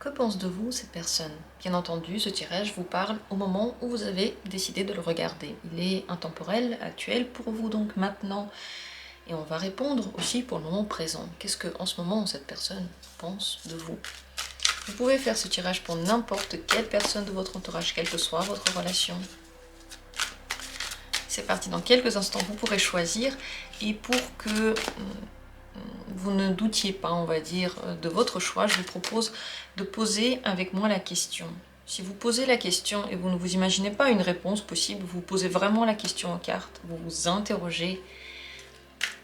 Que pense de vous cette personne? Bien entendu, ce tirage vous parle au moment où vous avez décidé de le regarder. Il est intemporel, actuel pour vous donc maintenant. Et on va répondre aussi pour le moment présent. Qu'est-ce que en ce moment cette personne pense de vous? Vous pouvez faire ce tirage pour n'importe quelle personne de votre entourage, quelle que soit votre relation. C'est parti, dans quelques instants vous pourrez choisir, et pour que vous ne doutiez pas, on va dire, de votre choix, je vous propose de poser avec moi la question. Si vous posez la question et vous ne vous imaginez pas une réponse possible, vous posez vraiment la question aux cartes, vous vous interrogez.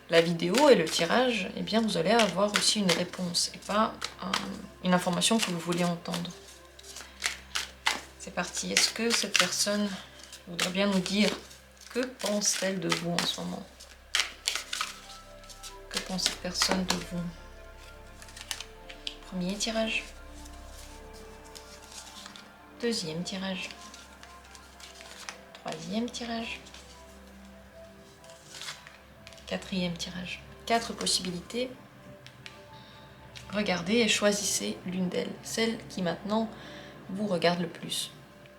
La vidéo et le tirage, eh bien vous allez avoir aussi une réponse et pas une information que vous voulez entendre. C'est parti. Est-ce que cette personne voudrait bien nous dire que pense-t-elle de vous en ce moment? Que pense cette personne de vous? Premier tirage. Deuxième tirage. Troisième tirage. Quatrième tirage. 4 possibilités. Regardez et choisissez l'une d'elles, celle qui maintenant vous regarde le plus.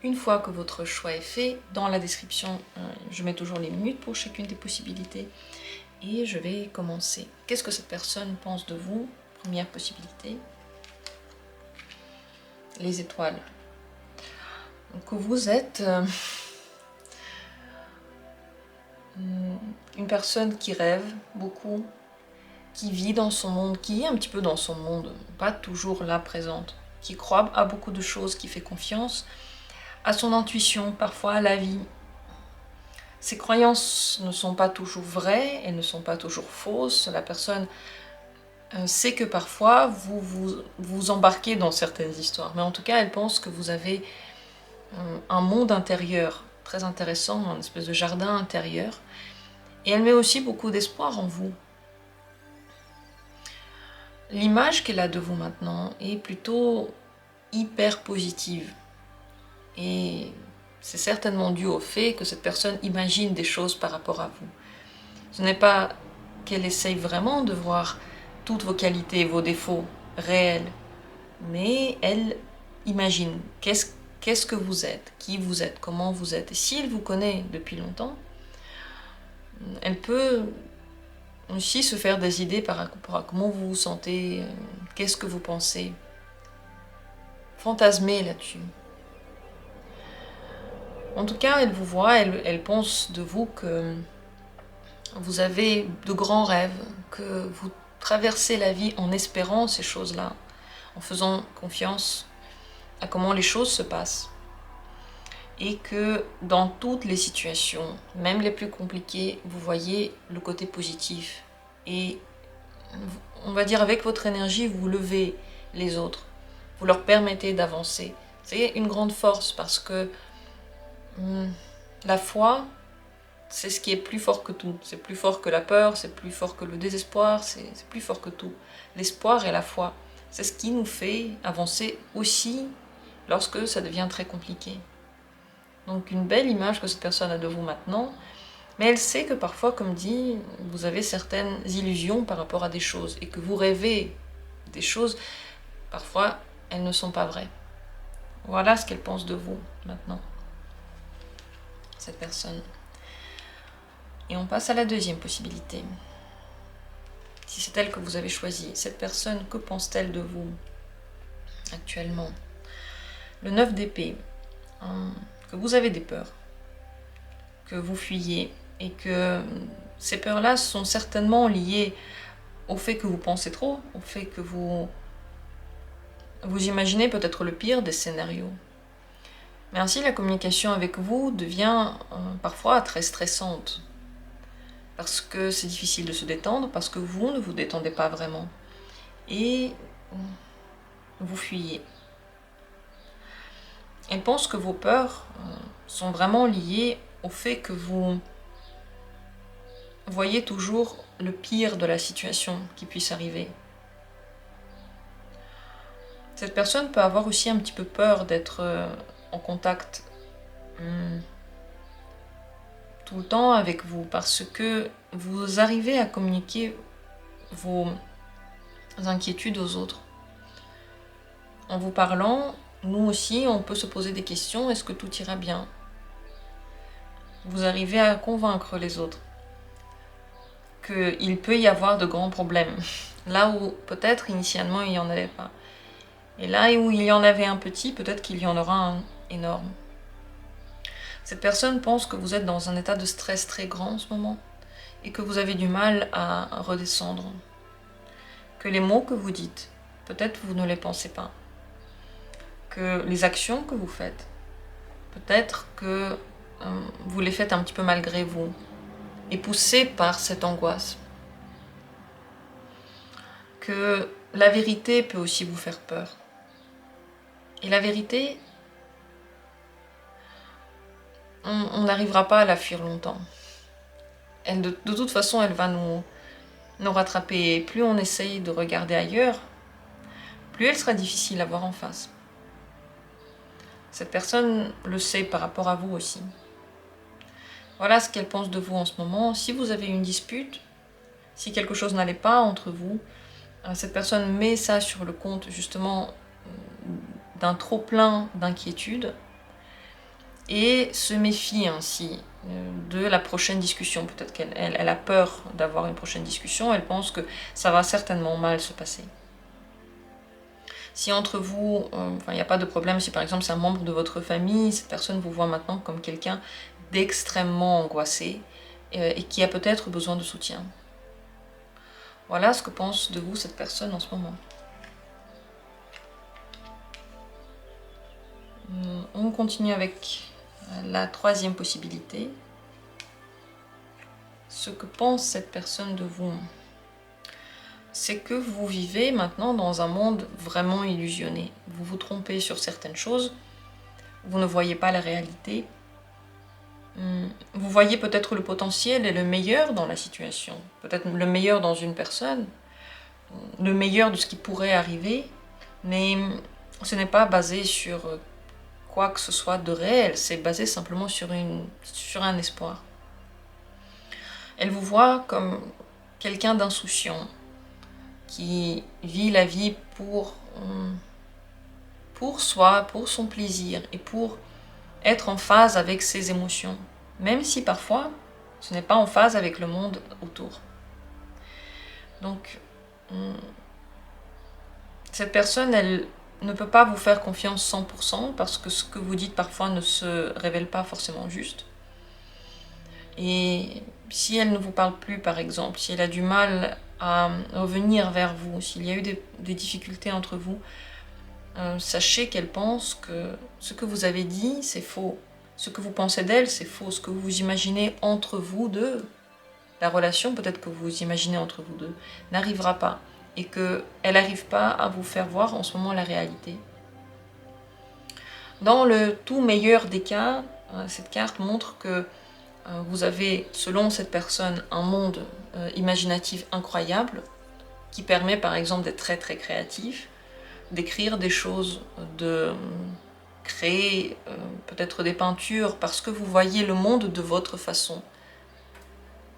Une fois que votre choix est fait, dans la description, je mets toujours les minutes pour chacune des possibilités. Et je vais commencer. Qu'est-ce que cette personne pense de vous? Première possibilité. Les étoiles. Donc vous êtes une personne qui rêve beaucoup, qui vit dans son monde, qui est un petit peu dans son monde, pas toujours là présente, qui croit à beaucoup de choses, qui fait confiance à son intuition, parfois à la vie. Ses croyances ne sont pas toujours vraies, elles ne sont pas toujours fausses. La personne sait que parfois vous embarquez dans certaines histoires, mais en tout cas elle pense que vous avez un monde intérieur très intéressant, une espèce de jardin intérieur, et elle met aussi beaucoup d'espoir en vous. L'image qu'elle a de vous maintenant est plutôt hyper positive, et c'est certainement dû au fait que cette personne imagine des choses par rapport à vous. Ce n'est pas qu'elle essaye vraiment de voir toutes vos qualités, vos défauts réels, mais elle imagine qu'est-ce que vous êtes, qui vous êtes, comment vous êtes. Et si elle vous connaît depuis longtemps, elle peut aussi se faire des idées par rapport à comment vous vous sentez, qu'est-ce que vous pensez. Fantasmer là-dessus. En tout cas, elle vous voit, elle pense de vous que vous avez de grands rêves, que vous traversez la vie en espérant ces choses-là, en faisant confiance à comment les choses se passent. Et que dans toutes les situations, même les plus compliquées, vous voyez le côté positif. Et on va dire avec votre énergie, vous levez les autres, vous leur permettez d'avancer. C'est une grande force parce que la foi, c'est ce qui est plus fort que tout. C'est plus fort que la peur, c'est plus fort que le désespoir, c'est plus fort que tout. L'espoir et la foi, c'est ce qui nous fait avancer aussi lorsque ça devient très compliqué. Donc une belle image que cette personne a de vous maintenant, mais elle sait que parfois, comme dit, vous avez certaines illusions par rapport à des choses, et que vous rêvez des choses, parfois elles ne sont pas vraies. Voilà ce qu'elle pense de vous maintenant, cette personne. Et on passe à la deuxième possibilité. Si c'est elle que vous avez choisie, cette personne, que pense-t-elle de vous actuellement? Le 9 d'épée, que vous avez des peurs, que vous fuyez, et que ces peurs-là sont certainement liées au fait que vous pensez trop, au fait que vous imaginez peut-être le pire des scénarios. Mais ainsi, la communication avec vous devient parfois très stressante, parce que c'est difficile de se détendre, parce que vous ne vous détendez pas vraiment, et vous fuyez. Elle pense que vos peurs sont vraiment liées au fait que vous voyez toujours le pire de la situation qui puisse arriver. Cette personne peut avoir aussi un petit peu peur d'être en contact tout le temps avec vous, parce que vous arrivez à communiquer vos inquiétudes aux autres. en vous parlant, nous aussi, on peut se poser des questions. Est-ce que tout ira bien? Vous arrivez à convaincre les autres qu'il peut y avoir de grands problèmes. Là où peut-être initialement il n'y en avait pas. Et là où il y en avait un petit, peut-être qu'il y en aura un énorme. Cette personne pense que vous êtes dans un état de stress très grand en ce moment et que vous avez du mal à redescendre. Que les mots que vous dites, peut-être vous ne les pensez pas. Que les actions que vous faites, peut-être que vous les faites un petit peu malgré vous et poussé par cette angoisse. Que la vérité peut aussi vous faire peur. Et la vérité, on n'arrivera pas à la fuir longtemps. De toute façon, elle va nous rattraper. Et plus on essaye de regarder ailleurs, plus elle sera difficile à voir en face. Cette personne le sait par rapport à vous aussi. Voilà ce qu'elle pense de vous en ce moment. Si vous avez une dispute, si quelque chose n'allait pas entre vous, cette personne met ça sur le compte justement d'un trop-plein d'inquiétude et se méfie ainsi de la prochaine discussion. Peut-être qu'elle a peur d'avoir une prochaine discussion, elle pense que ça va certainement mal se passer. Si entre vous, il n'y a pas de problème, si par exemple c'est un membre de votre famille, cette personne vous voit maintenant comme quelqu'un d'extrêmement angoissé et qui a peut-être besoin de soutien. Voilà ce que pense de vous cette personne en ce moment. On continue avec la troisième possibilité. Ce que pense cette personne de vous, c'est que vous vivez maintenant dans un monde vraiment illusionné. Vous vous trompez sur certaines choses, vous ne voyez pas la réalité. Vous voyez peut-être le potentiel et le meilleur dans la situation, peut-être le meilleur dans une personne, le meilleur de ce qui pourrait arriver, mais ce n'est pas basé sur quoi que ce soit de réel, c'est basé simplement sur un espoir. Elle vous voit comme quelqu'un d'insouciant, qui vit la vie pour soi, pour son plaisir et pour être en phase avec ses émotions, même si parfois ce n'est pas en phase avec le monde autour. Donc, cette personne, elle ne peut pas vous faire confiance 100% parce que ce que vous dites parfois ne se révèle pas forcément juste. Et si elle ne vous parle plus, par exemple, si elle a du mal à revenir vers vous, s'il y a eu des difficultés entre vous, sachez qu'elle pense que ce que vous avez dit, c'est faux. Ce que vous pensez d'elle, c'est faux. Ce que vous imaginez entre vous deux, la relation peut-être que vous imaginez entre vous deux, n'arrivera pas. Et qu'elle n'arrive pas à vous faire voir en ce moment la réalité. Dans le tout meilleur des cas, cette carte montre que vous avez, selon cette personne, un monde imaginatif incroyable qui permet par exemple d'être très très créatif, d'écrire des choses, de créer peut-être des peintures parce que vous voyez le monde de votre façon.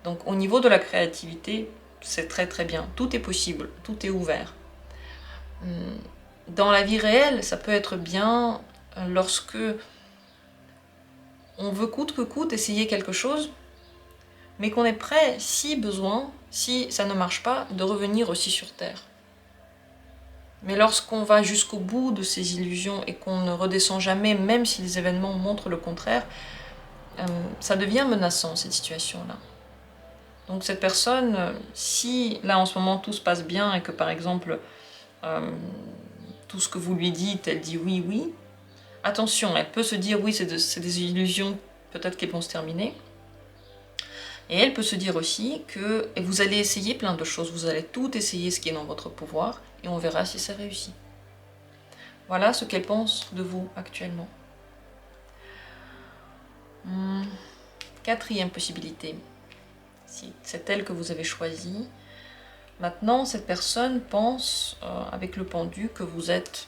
Donc au niveau de la créativité, c'est très très bien, tout est possible, tout est ouvert. Dans la vie réelle, ça peut être bien lorsque on veut coûte que coûte essayer quelque chose, mais qu'on est prêt, si besoin, si ça ne marche pas, de revenir aussi sur Terre. Mais lorsqu'on va jusqu'au bout de ces illusions et qu'on ne redescend jamais, même si les événements montrent le contraire, ça devient menaçant, cette situation-là. Donc cette personne, si là en ce moment tout se passe bien et que par exemple tout ce que vous lui dites, elle dit oui, oui, attention, elle peut se dire oui, c'est des illusions, peut-être qu'elles vont se terminer. Et elle peut se dire aussi que vous allez essayer plein de choses, vous allez tout essayer ce qui est dans votre pouvoir et on verra si ça réussit. Voilà ce qu'elle pense de vous actuellement. Quatrième possibilité. Si c'est elle que vous avez choisie. Maintenant, cette personne pense, avec le pendu, que vous êtes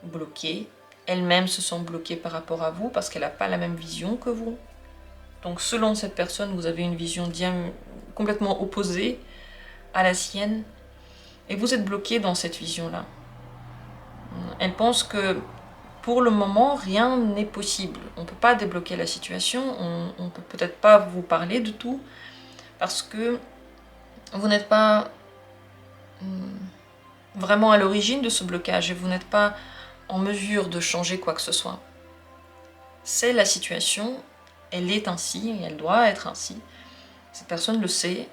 bloqué. Elle-même se sent bloquée par rapport à vous parce qu'elle n'a pas la même vision que vous. Donc selon cette personne, vous avez une vision complètement opposée à la sienne. Et vous êtes bloqué dans cette vision-là. Elle pense que pour le moment, rien n'est possible. On ne peut pas débloquer la situation, on ne peut peut-être pas vous parler de tout, parce que vous n'êtes pas vraiment à l'origine de ce blocage et vous n'êtes pas en mesure de changer quoi que ce soit. C'est la situation, elle est ainsi, et elle doit être ainsi. Cette personne le sait.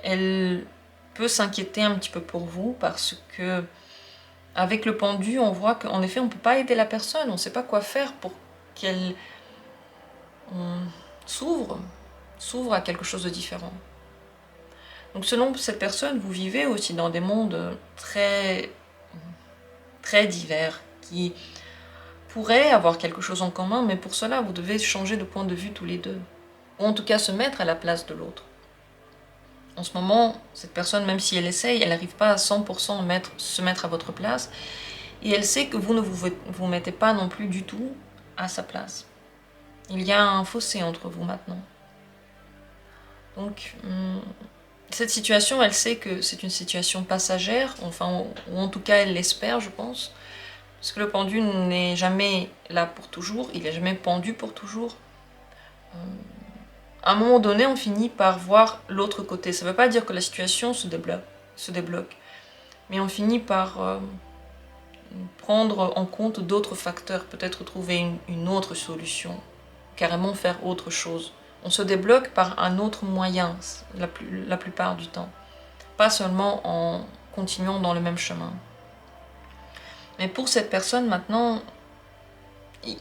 Elle peut s'inquiéter un petit peu pour vous parce que avec le pendu, on voit qu'en effet, on ne peut pas aider la personne, on ne sait pas quoi faire pour qu'elle s'ouvre à quelque chose de différent. Donc selon cette personne, vous vivez aussi dans des mondes très, très divers, qui pourraient avoir quelque chose en commun, mais pour cela, vous devez changer de point de vue tous les deux. Ou en tout cas, se mettre à la place de l'autre. En ce moment, cette personne, même si elle essaye, elle n'arrive pas à 100% se mettre à votre place. Et elle sait que vous ne vous mettez pas non plus du tout à sa place. Il y a un fossé entre vous maintenant. Donc, cette situation, elle sait que c'est une situation passagère, enfin, ou en tout cas, elle l'espère, je pense. Parce que le pendu n'est jamais là pour toujours, il n'est jamais pendu pour toujours. À un moment donné, on finit par voir l'autre côté. Ça ne veut pas dire que la situation se débloque, mais on finit par prendre en compte d'autres facteurs, peut-être trouver une autre solution, carrément faire autre chose. On se débloque par un autre moyen, la plupart du temps. Pas seulement en continuant dans le même chemin. Mais pour cette personne, maintenant,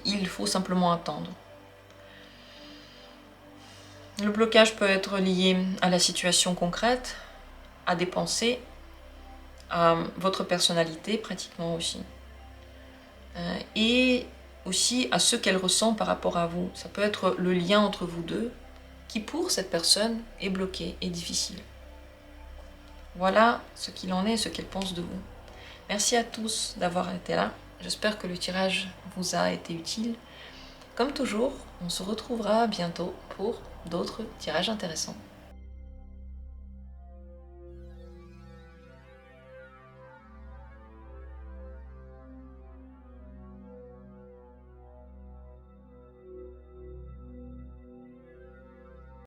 il faut simplement attendre. Le blocage peut être lié à la situation concrète, à des pensées, à votre personnalité pratiquement aussi. Et aussi à ce qu'elle ressent par rapport à vous. Ça peut être le lien entre vous deux qui pour cette personne est bloqué et difficile. Voilà ce qu'il en est, ce qu'elle pense de vous. Merci à tous d'avoir été là. J'espère que le tirage vous a été utile. Comme toujours, on se retrouvera bientôt pour d'autres tirages intéressants.